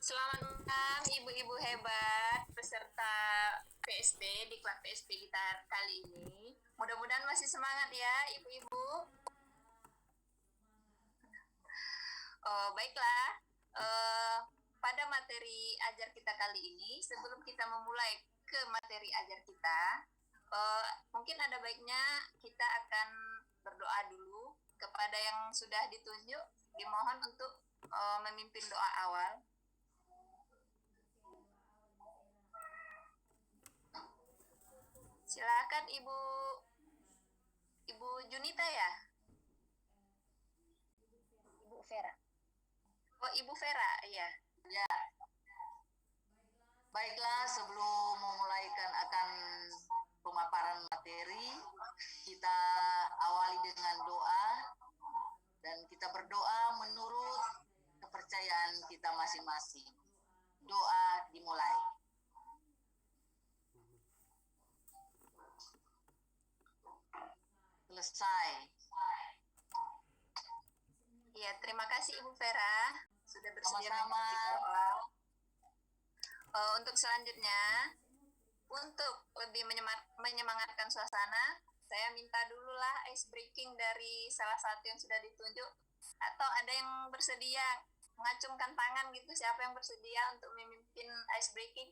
Selamat malam ibu-ibu hebat peserta PSP di kelas PSP kita kali ini. Mudah-mudahan masih semangat ya ibu-ibu. Baiklah, pada materi ajar kita kali ini, sebelum kita memulai ke materi ajar kita, mungkin ada baiknya kita akan berdoa dulu kepada yang sudah ditunjuk. Dimohon untuk memimpin doa awal. Silakan Ibu Junita ya? Ibu Vera. Oh, Ibu Vera, iya. Ya. Baiklah, sebelum memulaikan akan pemaparan materi, kita awali dengan doa dan kita berdoa menurut kepercayaan kita masing-masing. Doa dimulai. Selesai. Iya, terima kasih Ibu Vera sudah bersedia Sama-sama. Untuk selanjutnya, untuk lebih menyemangatkan suasana, saya minta dululah ice breaking dari salah satu yang sudah ditunjuk, atau ada yang bersedia mengacungkan tangan gitu, siapa yang bersedia untuk memimpin ice breaking?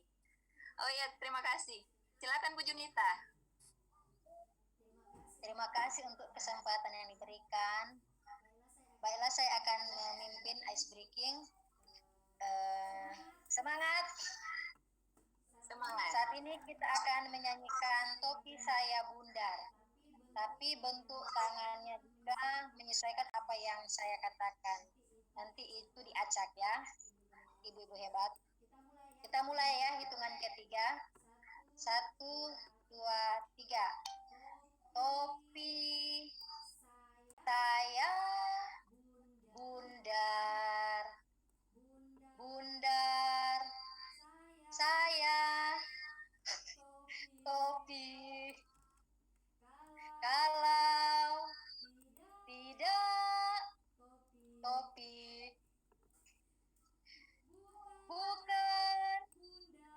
Oh iya, terima kasih. Silakan Bu Junita. Terima kasih untuk kesempatan yang diberikan. Baiklah, saya akan memimpin ice breaking. Semangat! Semangat. Saat ini kita akan menyanyikan Topi Saya Bundar. Tapi bentuk tangannya juga menyesuaikan apa yang saya katakan. Nanti itu diacak ya, ibu-ibu hebat. Kita mulai ya, hitungan ketiga. 1, 2, 3. Topi saya bundar, bundar saya topi. Kalau tidak topi, bukan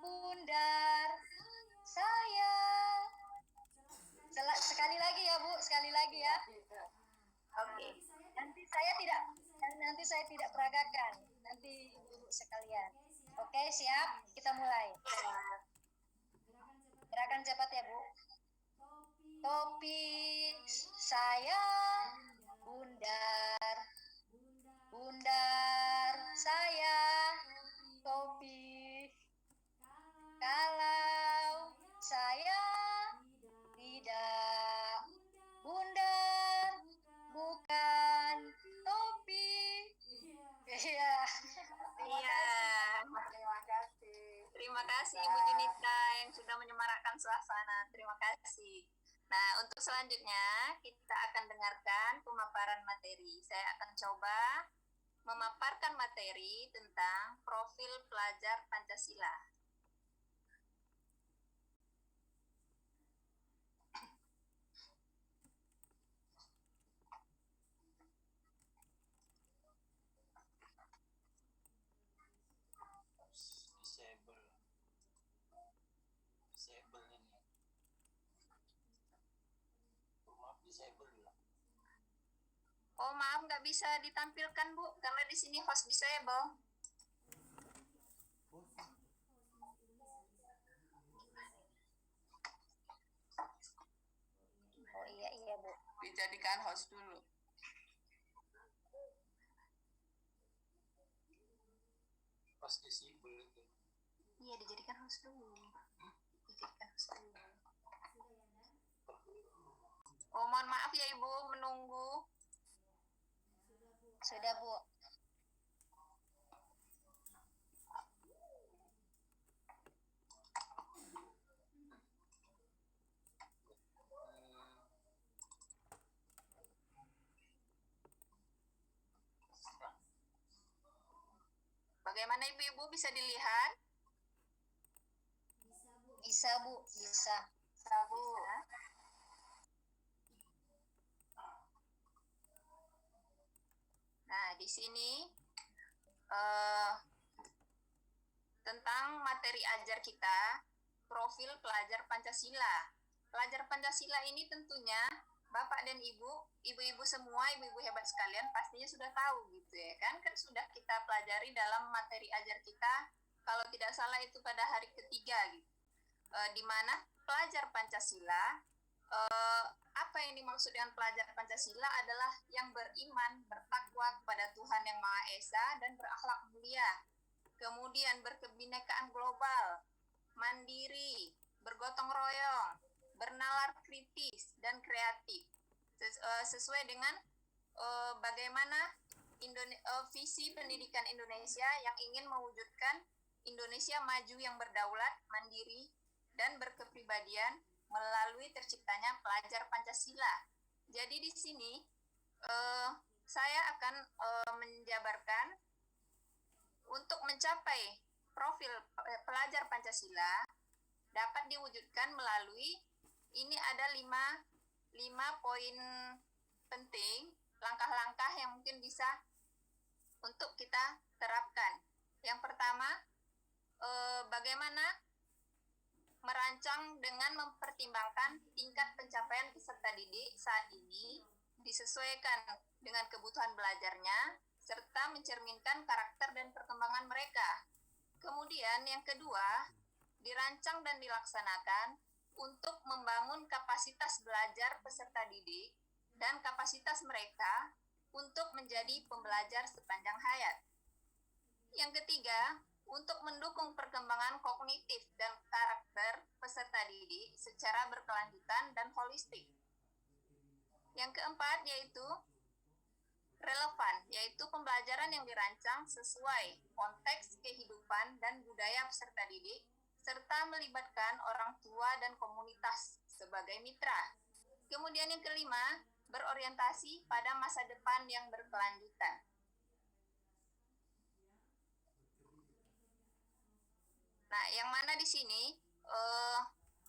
bundar saya. Sekali lagi ya Bu, sekali lagi ya. Oke. Nanti saya tidak peragakan. Nanti ibu sekalian. Oke, siap? Kita mulai. Gerakan cepat ya Bu. Topi saya bundar, bundar saya topi. Kalau saya tidak bundar, bukan topi. Iya. Iya. Terima kasih. Terima kasih Ibu Junita yang sudah menyemarakkan suasana. Terima kasih. Nah, untuk selanjutnya kita akan dengarkan pemaparan materi. Saya akan coba memaparkan materi tentang profil pelajar Pancasila. Disable ini. Maaf, disable ya. Oh, maaf nggak bisa ditampilkan Bu, karena di sini host disable. Oh iya Bu. Dijadikan host dulu. Pas disable itu. Iya, dijadikan host dulu. Dijadikan host dulu. Oh, mohon maaf ya Ibu, menunggu. Sudah Bu. Bagaimana Ibu-ibu, bisa dilihat? Bisa Bu, bisa. Bisa Bu. Nah, di sini tentang materi ajar kita, profil pelajar Pancasila. Pelajar Pancasila ini tentunya Bapak dan ibu-ibu semua, ibu-ibu hebat sekalian pastinya sudah tahu gitu ya kan? Kan sudah kita pelajari dalam materi ajar kita, kalau tidak salah itu pada hari ketiga gitu. Di mana pelajar Pancasila, apa yang dimaksud dengan pelajar Pancasila adalah yang beriman, bertakwa kepada Tuhan Yang Maha Esa dan berakhlak mulia. Kemudian berkebinekaan global, mandiri, bergotong royong, bernalar kritis dan kreatif, sesuai dengan bagaimana visi pendidikan Indonesia yang ingin mewujudkan Indonesia maju yang berdaulat, mandiri, dan berkepribadian melalui terciptanya pelajar Pancasila. Jadi di sini saya akan menjabarkan untuk mencapai profil pelajar Pancasila dapat diwujudkan melalui ini ada 5 poin penting, langkah-langkah yang mungkin bisa untuk kita terapkan. Yang pertama, bagaimana merancang dengan mempertimbangkan tingkat pencapaian peserta didik saat ini disesuaikan dengan kebutuhan belajarnya serta mencerminkan karakter dan perkembangan mereka. Kemudian yang kedua, dirancang dan dilaksanakan untuk membangun kapasitas belajar peserta didik dan kapasitas mereka untuk menjadi pembelajar sepanjang hayat. Yang ketiga, untuk mendukung perkembangan kognitif dan karakter peserta didik secara berkelanjutan dan holistik. Yang keempat yaitu relevan, yaitu pembelajaran yang dirancang sesuai konteks kehidupan dan budaya peserta didik, serta melibatkan orang tua dan komunitas sebagai mitra. Kemudian yang kelima, berorientasi pada masa depan yang berkelanjutan. Nah, yang mana di sini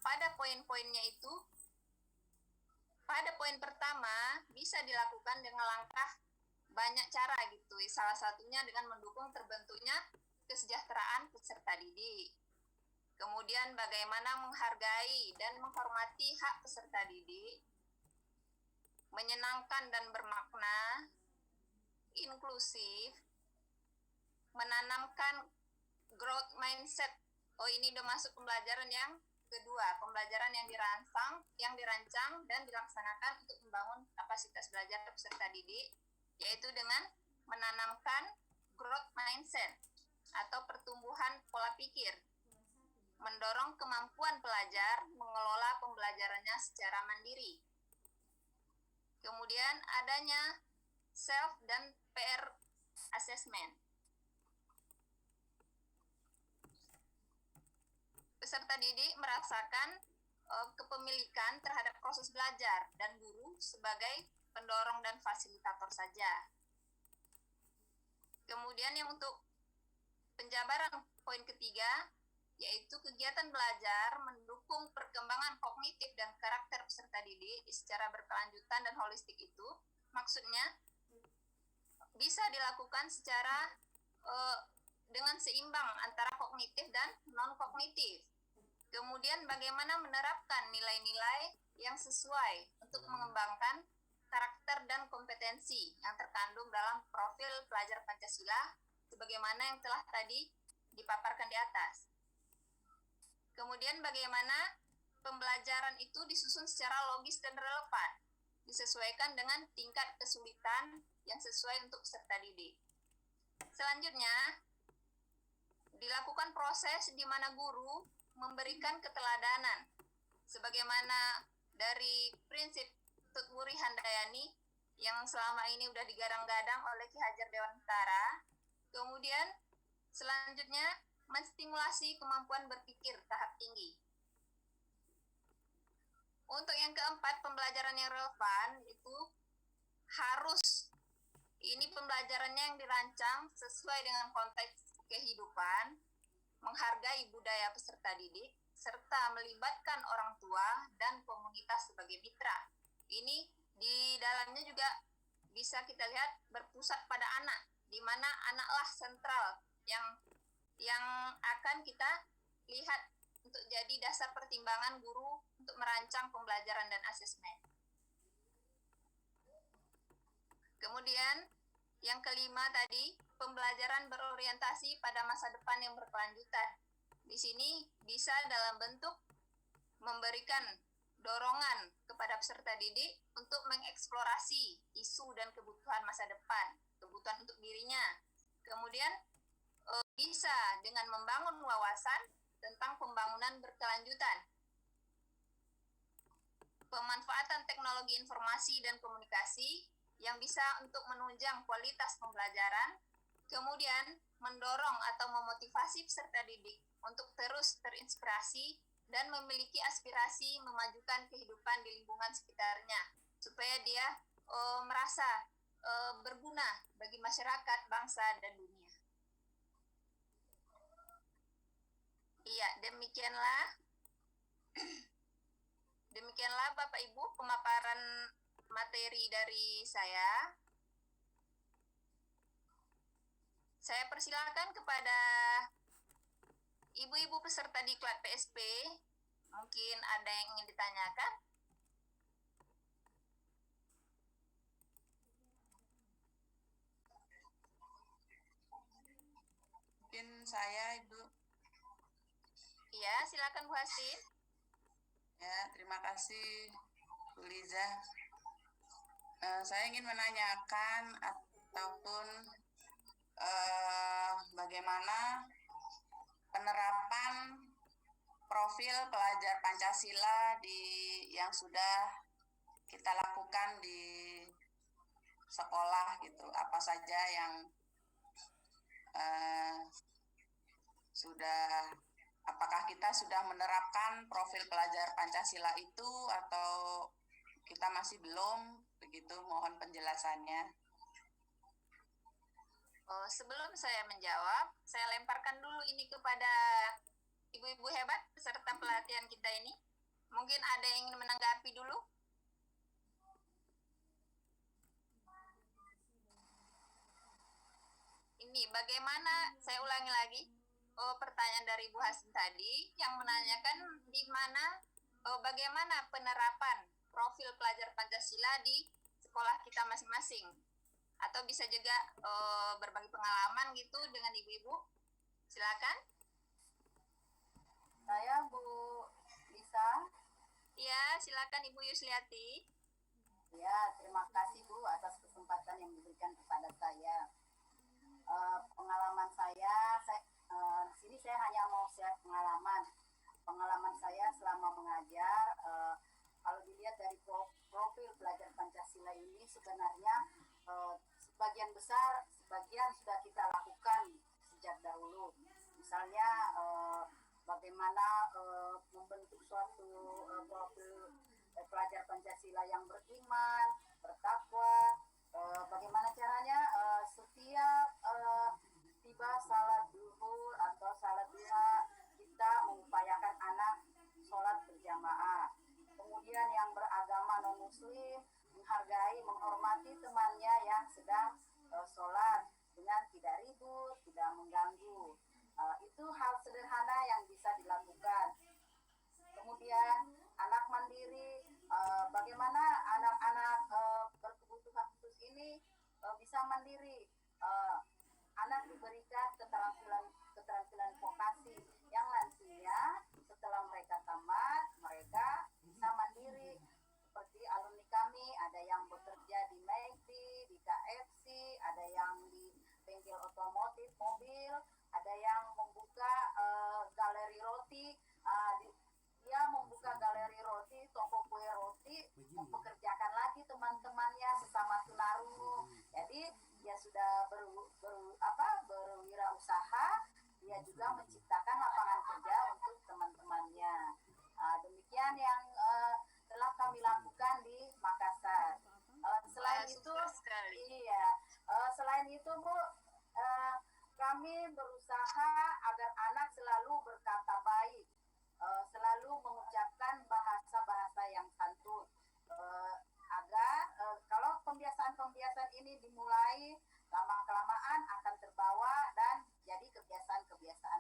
pada poin-poinnya itu, pada poin pertama bisa dilakukan dengan langkah banyak cara gitu. Salah satunya dengan mendukung terbentuknya kesejahteraan peserta didik. Kemudian bagaimana menghargai dan menghormati hak peserta didik, menyenangkan dan bermakna, inklusif, menanamkan growth mindset. Oh, ini udah masuk pembelajaran yang kedua, pembelajaran yang dirancang dan dilaksanakan untuk membangun kapasitas belajar peserta didik, yaitu dengan menanamkan growth mindset atau pertumbuhan pola pikir, mendorong kemampuan pelajar mengelola pembelajarannya secara mandiri. Kemudian adanya self dan peer assessment. Peserta didik merasakan kepemilikan terhadap proses belajar dan guru sebagai pendorong dan fasilitator saja. Kemudian yang untuk penjabaran poin ketiga, yaitu kegiatan belajar mendukung perkembangan kognitif dan karakter peserta didik secara berkelanjutan dan holistik itu, maksudnya bisa dilakukan secara dengan seimbang antara kognitif dan non-kognitif. Kemudian bagaimana menerapkan nilai-nilai yang sesuai untuk mengembangkan karakter dan kompetensi yang terkandung dalam profil pelajar Pancasila sebagaimana yang telah tadi dipaparkan di atas. Kemudian bagaimana pembelajaran itu disusun secara logis dan relevan, disesuaikan dengan tingkat kesulitan yang sesuai untuk peserta didik. Selanjutnya, dilakukan proses di mana guru memberikan keteladanan sebagaimana dari prinsip Tutwuri Handayani yang selama ini sudah digadang-gadang oleh Ki Hajar Dewantara. Kemudian selanjutnya menstimulasi kemampuan berpikir tahap tinggi. Untuk yang keempat, pembelajaran yang relevan itu harus ini pembelajarannya yang dirancang sesuai dengan konteks kehidupan, menghargai budaya peserta didik, serta melibatkan orang tua dan komunitas sebagai mitra. Ini di dalamnya juga bisa kita lihat berpusat pada anak, di mana anaklah sentral yang yang akan kita lihat untuk jadi dasar pertimbangan guru untuk merancang pembelajaran dan asesmen. Kemudian yang kelima tadi, pembelajaran berorientasi pada masa depan yang berkelanjutan. Di sini bisa dalam bentuk memberikan dorongan kepada peserta didik untuk mengeksplorasi isu dan kebutuhan masa depan, kebutuhan untuk dirinya. Kemudian bisa dengan membangun wawasan tentang pembangunan berkelanjutan. Pemanfaatan teknologi informasi dan komunikasi yang bisa untuk menunjang kualitas pembelajaran, kemudian mendorong atau memotivasi peserta didik untuk terus terinspirasi dan memiliki aspirasi memajukan kehidupan di lingkungan sekitarnya, supaya dia merasa berguna bagi masyarakat, bangsa, dan dunia. Iya, demikianlah Bapak Ibu pemaparan materi dari saya. Saya persilakan kepada ibu-ibu peserta diklat PSP. Mungkin ada yang ingin ditanyakan? Mungkin saya, Ibu. Iya, silakan Bu Hasin. Ya, terima kasih Bu Liza. Saya ingin menanyakan ataupun bagaimana penerapan profil pelajar Pancasila yang sudah kita lakukan di sekolah gitu. Apa saja yang apakah kita sudah menerapkan profil pelajar Pancasila itu atau kita masih belum? Begitu, mohon penjelasannya. Sebelum saya menjawab, saya lemparkan dulu ini kepada ibu-ibu hebat peserta pelatihan kita ini. Mungkin ada yang ingin menanggapi dulu? Ini bagaimana, saya ulangi lagi, pertanyaan dari Bu Hasin tadi yang menanyakan di mana bagaimana penerapan profil pelajar Pancasila di sekolah kita masing-masing, atau bisa juga berbagi pengalaman gitu dengan ibu-ibu. Silakan. Saya Bu Lisa. Ya, silakan Ibu Yusliati. Ya, terima kasih Bu atas kesempatan yang diberikan kepada saya. Pengalaman saya di sini saya hanya mau share pengalaman saya selama mengajar. Kalau dilihat dari profil pelajar Pancasila ini sebenarnya sebagian sudah kita lakukan sejak dahulu. Misalnya bagaimana membentuk suatu profil pelajar Pancasila yang beriman, bertakwa. Bagaimana caranya setiap tiba salat zuhur atau salat duha kita mengupayakan anak sholat berjamaah. Kemudian yang beragama non muslim menghargai, menghormati temannya yang sedang sholat dengan tidak ribut, tidak mengganggu. Itu hal sederhana yang bisa dilakukan. Kemudian anak mandiri, bagaimana anak-anak berkebutuhan khusus ini bisa mandiri. Anak diberikan keterampilan vokasi yang nantinya setelah mereka tamat, mereka bisa mandiri. Seperti alumni kami, ada yang bekerja di McD, di KFC, ada yang di bengkel otomotif mobil, ada yang membuka galeri roti. Dia membuka galeri roti, toko kue roti, mempekerjakan lagi teman-temannya sesama tunarungu. Jadi dia sudah berwirausaha, dia juga menciptakan lapangan kerja untuk teman-temannya. Demikian yang telah kami lakukan di Makassar. Selain itu, selain itu Bu, kami berusaha agar anak selalu berkata baik, selalu mengucapkan bahasa-bahasa yang santun, agar kalau pembiasaan-pembiasaan ini dimulai, lama-kelamaan akan terbawa dan jadi kebiasaan-kebiasaan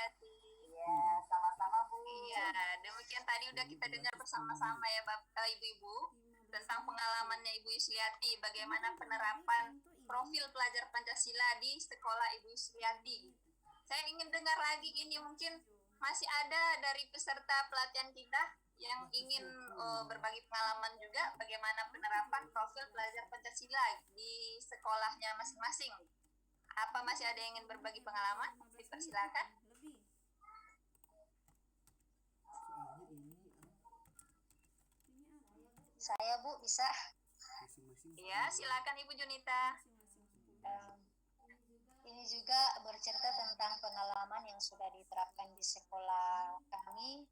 Yusliati. Ya, sama-sama Bu. Iya, demikian tadi udah kita dengar bersama-sama ya Ibu-Ibu tentang pengalamannya Ibu Yusliati, bagaimana penerapan profil pelajar Pancasila di sekolah Ibu Yusliati. Saya ingin dengar lagi ini, mungkin masih ada dari peserta pelatihan kita yang ingin berbagi pengalaman juga bagaimana penerapan profil pelajar Pancasila di sekolahnya masing-masing. Apa masih ada yang ingin berbagi pengalaman? Dipersilakan. Saya Bu bisa. Ya, silakan Ibu Junita. Ini juga bercerita tentang pengalaman yang sudah diterapkan di sekolah kami,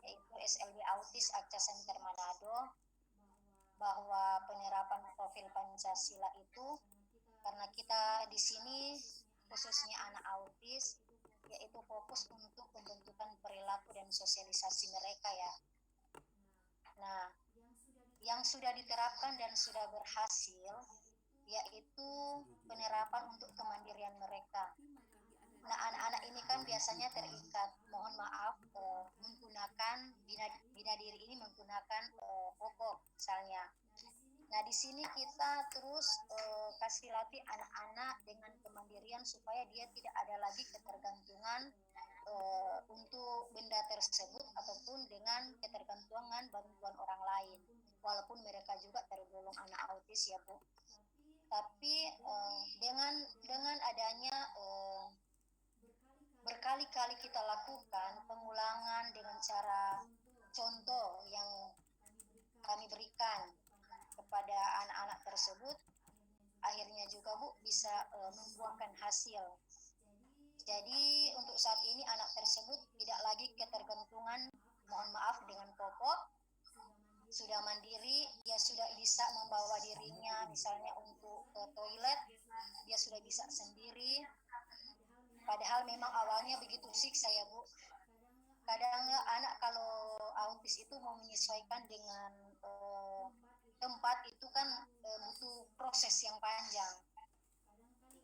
yaitu SLB Autis Akca Center Manado, bahwa penerapan profil Pancasila itu karena kita di sini khususnya anak autis, yaitu fokus untuk pembentukan perilaku dan sosialisasi mereka ya. Nah, yang sudah diterapkan dan sudah berhasil yaitu penerapan untuk kemandirian mereka. Nah, anak-anak ini kan biasanya terikat, mohon maaf, menggunakan bina diri ini menggunakan popok misalnya. Nah, di sini kita terus kasih latih anak-anak dengan kemandirian supaya dia tidak ada lagi ketergantungan untuk benda tersebut ataupun dengan ketergantungan bantuan orang lain. Walaupun mereka juga tergolong anak autis ya Bu. Tapi dengan adanya berkali-kali kita lakukan pengulangan dengan cara contoh yang kami berikan kepada anak-anak tersebut, akhirnya juga Bu bisa membuahkan hasil. Jadi untuk saat ini anak tersebut tidak lagi ketergantungan, mohon maaf, dengan popok, sudah mandiri, dia sudah bisa membawa dirinya misalnya untuk ke toilet, dia sudah bisa sendiri. Padahal memang awalnya begitu siksa ya Bu. Kadang anak kalau autis itu mau menyesuaikan dengan tempat itu kan butuh proses yang panjang.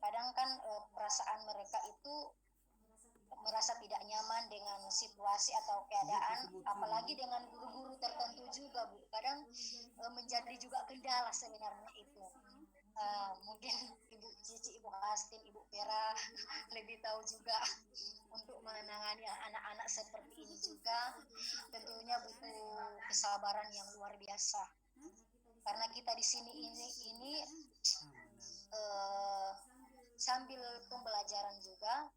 Kadang kan perasaan mereka itu merasa tidak nyaman dengan situasi atau keadaan, apalagi dengan guru-guru tertentu juga Bu. Kadang menjadi juga kendala sebenarnya itu. Mungkin Ibu Cici, Ibu Astin, Ibu Vera lebih tahu juga untuk menangani anak-anak seperti ini juga tentunya butuh kesabaran yang luar biasa. Karena kita di sini ini sambil pembelajaran juga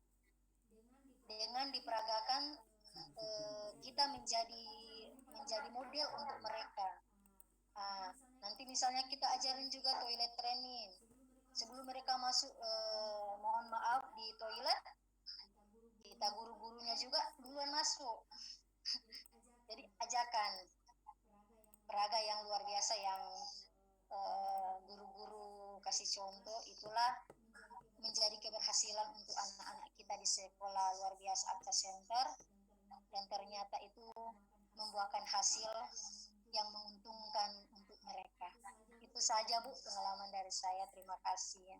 dengan diperagakan kita menjadi model untuk mereka. Nanti misalnya kita ajarin juga toilet training. Sebelum mereka masuk, mohon maaf, di toilet, kita guru-gurunya juga duluan masuk. Jadi ajakan peraga yang luar biasa yang guru-guru kasih contoh, itulah menjadi keberhasilan untuk anak-anak kita di sekolah luar biasa Akca Center, dan ternyata itu membuahkan hasil yang menguntungkan untuk mereka. Itu saja Bu pengalaman dari saya. Terima kasih ya.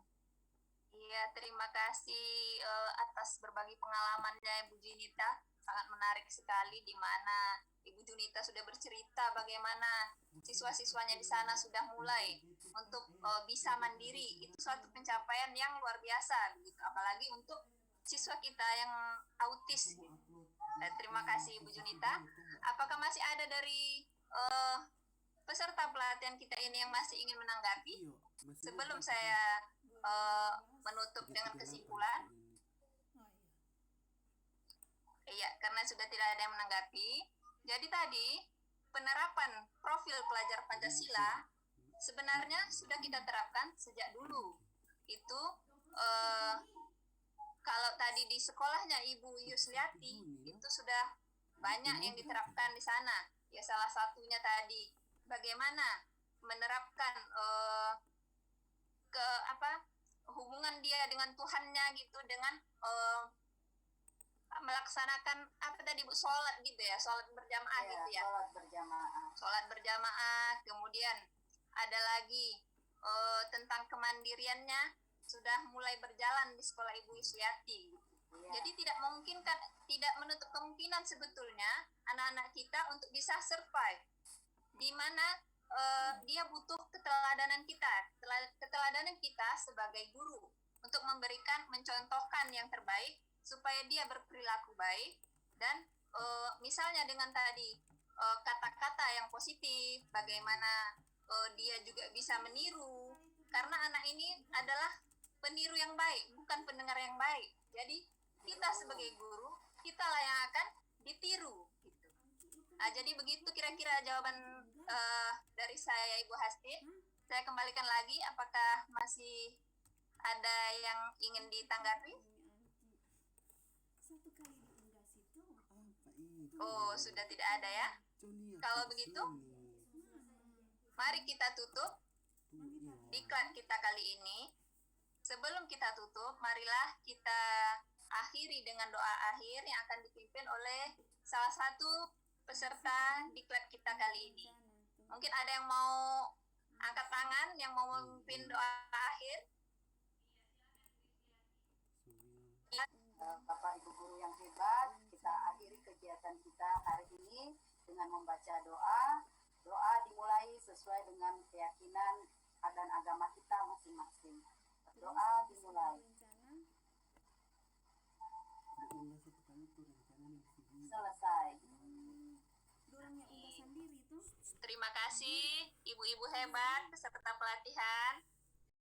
Iya, terima kasih atas berbagi pengalamannya Ibu Junita. Sangat menarik sekali di mana Ibu Junita sudah bercerita bagaimana siswa-siswanya di sana sudah mulai untuk bisa mandiri. Itu suatu pencapaian yang luar biasa gitu. Apalagi untuk siswa kita yang autis. Terima kasih Ibu Junita. Apakah masih ada dari peserta pelatihan kita ini yang masih ingin menanggapi sebelum saya menutup dengan kesimpulan? Iya, karena sudah tidak ada yang menanggapi. Jadi tadi penerapan profil pelajar Pancasila sebenarnya sudah kita terapkan sejak dulu. Itu kalau tadi di sekolahnya Ibu Yusliati itu sudah banyak yang diterapkan di sana. Ya salah satunya tadi bagaimana menerapkan hubungan dia dengan Tuhannya gitu, dengan melaksanakan apa tadi Bu, sholat gitu ya, sholat berjamaah gitu ya. Sholat berjamaah. Kemudian ada lagi tentang kemandiriannya sudah mulai berjalan di sekolah Ibu Yusliati. Iya. Jadi tidak mungkin kan, tidak menutup kemungkinan sebetulnya anak-anak kita untuk bisa survive, di mana dia butuh keteladanan kita, keteladanan kita sebagai guru untuk memberikan, mencontohkan yang terbaik supaya dia berperilaku baik dan misalnya dengan tadi kata-kata yang positif, bagaimana dia juga bisa meniru, karena anak ini adalah peniru yang baik, bukan pendengar yang baik. Jadi kita sebagai guru, kita lah yang akan ditiru gitu. Jadi begitu kira-kira jawaban dari saya, Ibu Hasti. Saya kembalikan lagi, apakah masih ada yang ingin ditanggapi? Oh, sudah tidak ada ya. Kalau begitu, mari kita tutup diklat kita kali ini. Sebelum kita tutup, marilah kita akhiri dengan doa akhir yang akan dipimpin oleh salah satu peserta diklat kita kali ini. Mungkin ada yang mau angkat tangan, yang mau memimpin doa akhir. Bapak Ibu guru yang hebat, kita akhiri kegiatan kita hari ini dengan membaca doa. Doa dimulai sesuai dengan keyakinan dan agama kita masing-masing. Doa dimulai. Selesai. Terima kasih ibu-ibu hebat peserta pelatihan.